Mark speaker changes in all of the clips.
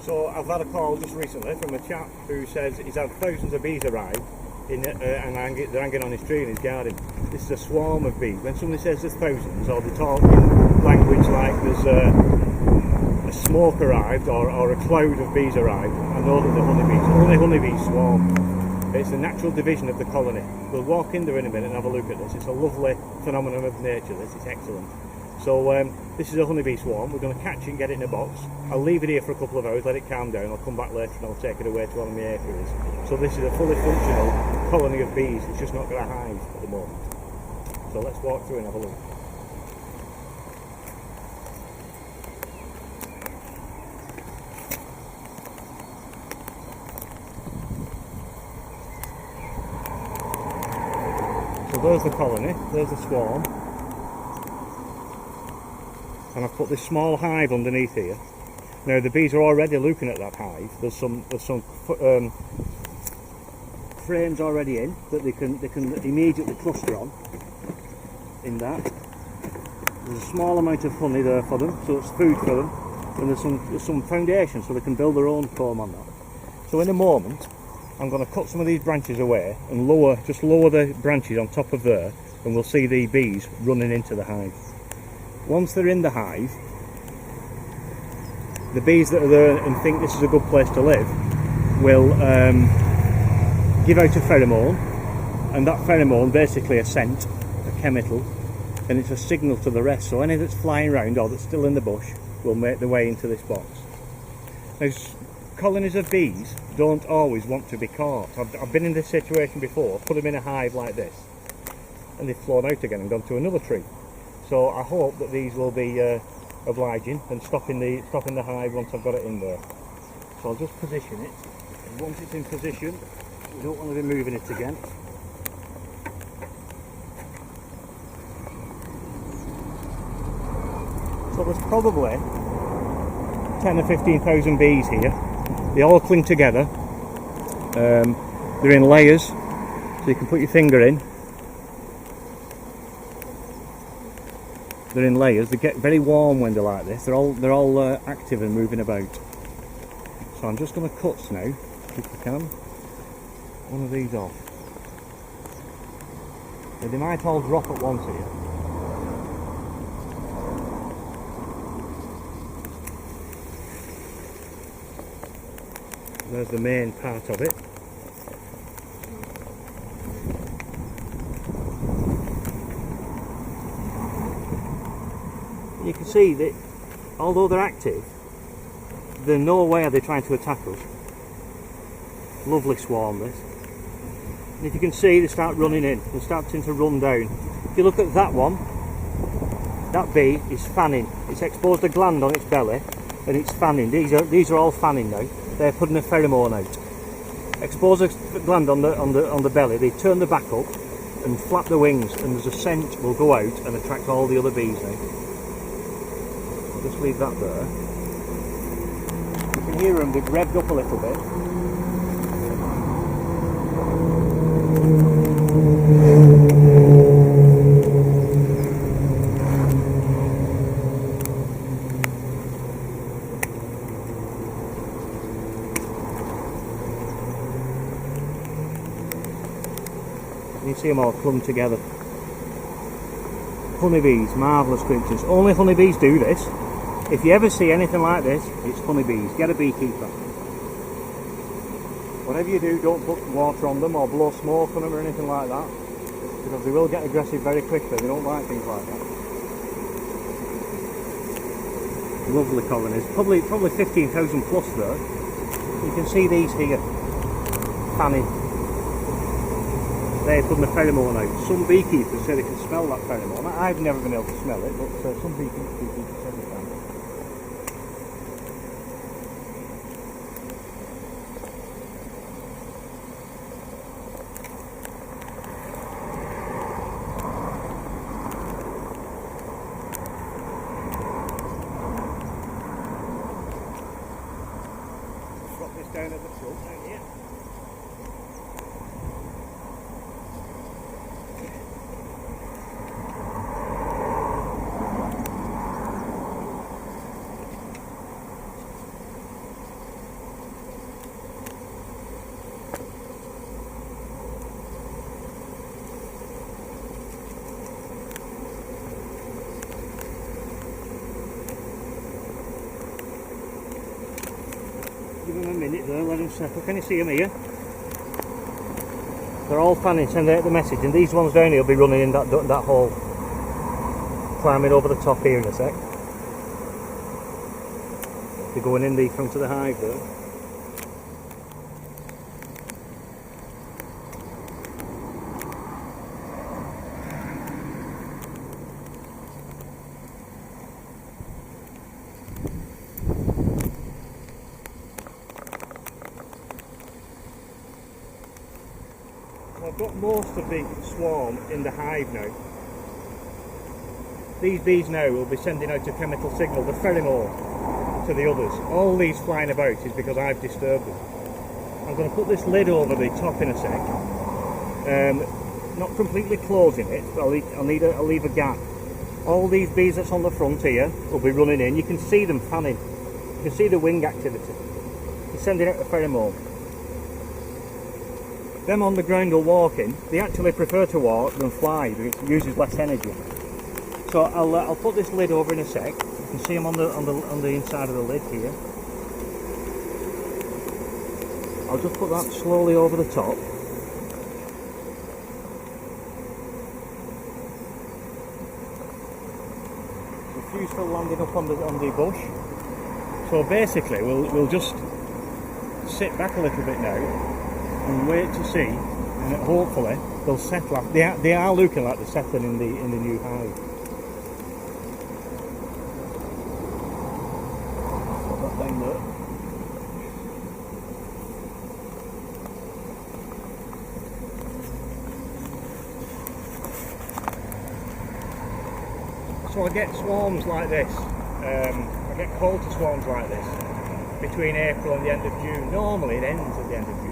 Speaker 1: So I've had a call just recently from a chap who says he's had thousands of bees arrive and they're hanging on his tree in his garden. This is a swarm of bees. When somebody says there's thousands, or they talk in language like there's a smoke arrived or a cloud of bees arrived, I know that they're honeybees. Only honeybees swarm. It's a natural division of the colony. We'll walk in there in a minute and have a look at this. It's a lovely phenomenon of nature, this. It's excellent. So this is a honeybee swarm. We're going to catch it and get it in a box. I'll leave it here for a couple of hours, let it calm down. I'll come back later and I'll take it away to one of my apiaries. So this is a fully functional colony of bees. It's just not got a hive at the moment. So let's walk through and have a look. So there's the colony, there's the swarm. And I've put this small hive underneath here. Now the bees are already looking at that hive. There's some frames already in that they can immediately cluster on. In that, there's a small amount of honey there for them, so it's food for them. And there's some foundation, so they can build their own comb on that. So in a moment, I'm going to cut some of these branches away and lower the branches on top of there, and we'll see the bees running into the hive. Once they're in the hive, the bees that are there and think this is a good place to live will give out a pheromone, and that pheromone, basically a scent, a chemical, and it's a signal to the rest. So any that's flying around or that's still in the bush will make their way into this box. Now, colonies of bees don't always want to be caught. I've been in this situation before, put them in a hive like this, and they've flown out again and gone to another tree. So I hope that these will be obliging and stopping the hive once I've got it in there. So I'll just position it, and once it's in position, we don't want to be moving it again. So there's probably 10 or 15,000 bees here. They all cling together. They're in layers, so you can put your finger in. They're in layers. They get very warm when they're like this. They're all active and moving about. So I'm just going to cut now, if I can, one of these off. Now, they might all drop at once here. There's the main part of it. You can see that although they're active, there's no way are they trying to attack us. Lovely swarm this. And if you can see, they start running in, they're starting to run down. If you look at that one, that bee is fanning. It's exposed a gland on its belly and it's fanning. These are all fanning now. They're putting a pheromone out. Expose a gland on the belly, they turn the back up and flap the wings, and there's a scent will go out and attract all the other bees now. Just leave that there. You can hear them, they've revved up a little bit. And you see them all clump together. Honeybees, marvellous creatures. Only honeybees do this. If you ever see anything like this, it's honeybees. Get a beekeeper. Whatever you do, don't put water on them or blow smoke on them or anything like that, because they will get aggressive very quickly. They don't like things like that. Lovely colonies. Probably 15,000 plus there. You can see these here, fanning. They're putting the pheromone out. Some beekeepers say they can smell that pheromone. I've never been able to smell it, but some beekeepers say they can. Drop this down at the front, down here. Give them a minute there, let them settle. Can you see them here? They're all fanning, sending out the message, and these ones down here will be running in that hole. Climbing over the top here in a sec. They're going in the front of the hive there. I've got most of the swarm in the hive now. These bees now will be sending out a chemical signal, the pheromone, to the others. All these flying about is because I've disturbed them. I'm going to put this lid over the top in a sec. Not completely closing it, but I'll leave a gap. All these bees that's on the front here will be running in. You can see them fanning. You can see the wing activity. They're sending out the pheromone. Them on the ground will walk in. They actually prefer to walk than fly because it uses less energy. So I'll put this lid over in a sec. You can see them on the inside of the lid here. I'll just put that slowly over the top. A few still landing up on the bush. So basically, we'll just sit back a little bit now and wait to see, and hopefully they'll settle. They are looking like they're settling in the new hive. Put that down there. So I get swarms like this. I get called to swarms like this between April and the end of June. Normally it ends at the end of June.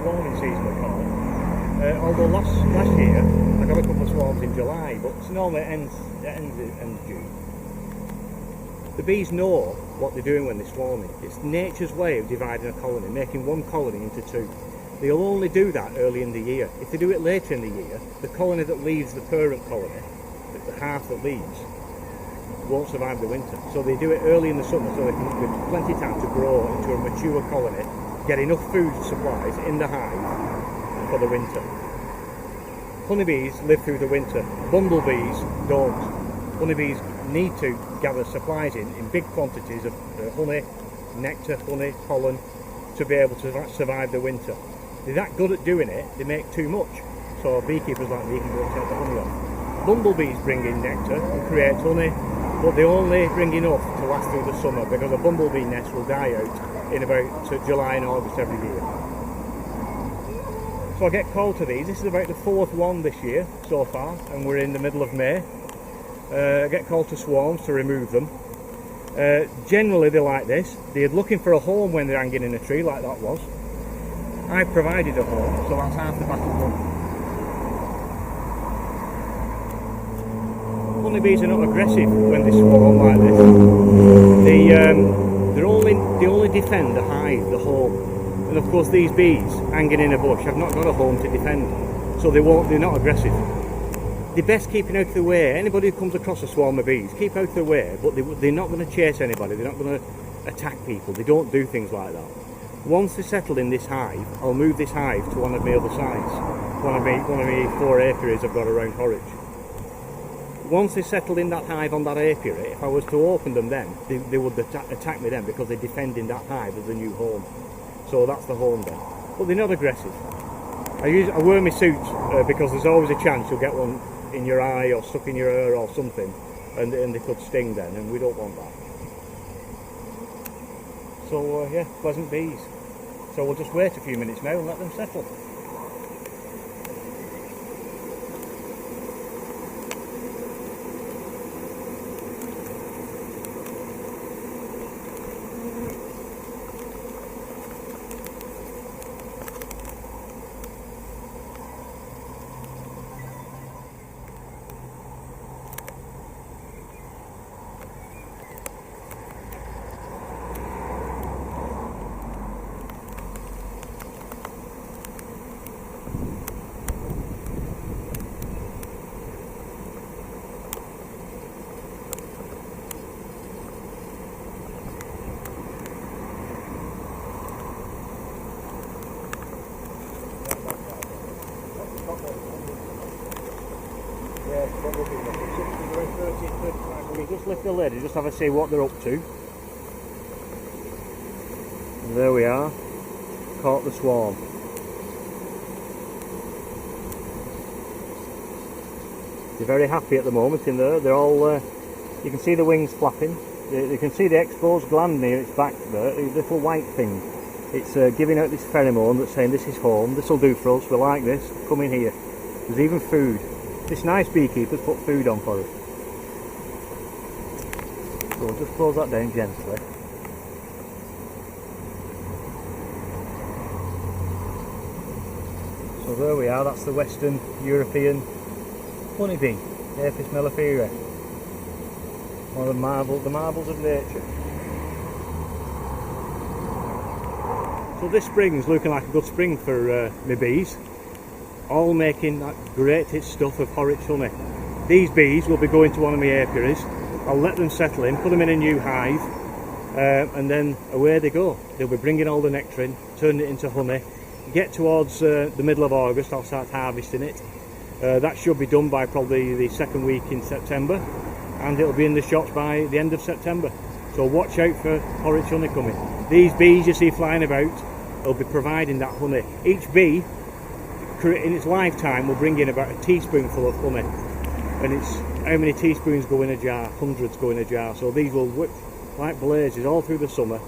Speaker 1: Swarming season we call it. Although last year I got a couple of swarms in July, but normally it ends at the end of June. The bees know what they're doing when they're swarming. It's nature's way of dividing a colony, making one colony into two. They'll only do that early in the year. If they do it later in the year, the colony that leaves the parent colony, the half that leaves, won't survive the winter. So they do it early in the summer so they can have plenty of time to grow into a mature colony, get enough food supplies in the hive for the winter. Honeybees live through the winter. Bumblebees don't. Honeybees need to gather supplies in big quantities of honey, nectar, honey, pollen to be able to survive the winter. They're that good at doing it, they make too much. So beekeepers like me can go and take the honey off. Bumblebees bring in nectar and create honey, but they only bring enough to last through the summer because a bumblebee nest will die out in about July and August every year. So I get called to these. This is about the fourth one this year so far, and we're in the middle of May. I get called to swarms to remove them. Generally they're like this. They're looking for a home when they're hanging in a tree like that was. I've provided a home, so that's half the battle done. Honeybees are not aggressive when they swarm like this. They only defend the hive, the home. And of course these bees hanging in a bush have not got a home to defend, so they're not aggressive. They're best keeping out of the way. Anybody who comes across a swarm of bees, keep out of the way, but they're not going to chase anybody, they're not going to attack people, they don't do things like that. Once they're settled in this hive, I'll move this hive to one of my other sites, one of my 4 apiaries I've got around Horwich. Once they settled in that hive on that apiary, if I was to open them then, they would attack me then because they're defending that hive as a new home. So that's the home then. But they're not aggressive. I wear my suit because there's always a chance you'll get one in your eye or stuck in your ear or something, and they could sting then, and we don't want that. So yeah, pleasant bees. So we'll just wait a few minutes now and let them settle. just lift the lid and just have a see what they're up to. And there we are, caught the swarm. They're very happy at the moment in there. They're all, you can see the wings flapping. You can see the exposed gland near its back there, the little white thing. It's giving out this pheromone that's saying this is home, this will do for us, we like this, come in here. There's even food. This nice beekeeper's put food on for us. So we'll just close that down gently. So there we are, that's the Western European honeybee, Apis mellifera. One of the marvels of nature. So this spring's looking like a good spring for my bees. All making that great stuff of Horwich honey. These bees will be going to one of my apiaries. I'll let them settle in, put them in a new hive, and then away they go. They'll be bringing all the nectar in, turning it into honey. Get towards the middle of August, I'll start harvesting it. That should be done by probably the second week in September, and it'll be in the shops by the end of September. So watch out for Horwich honey coming. These bees you see flying about will be providing that honey. Each bee in its lifetime will bring in about a teaspoonful of honey, and it's how many teaspoons go in a jar? Hundreds go in a jar. So these will whip like blazes all through the summer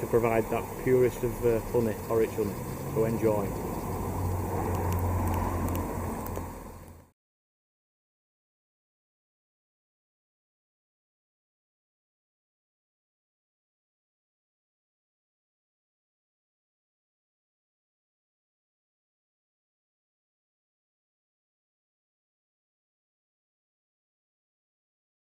Speaker 1: to provide that purest of honey, Horwich honey. So enjoy.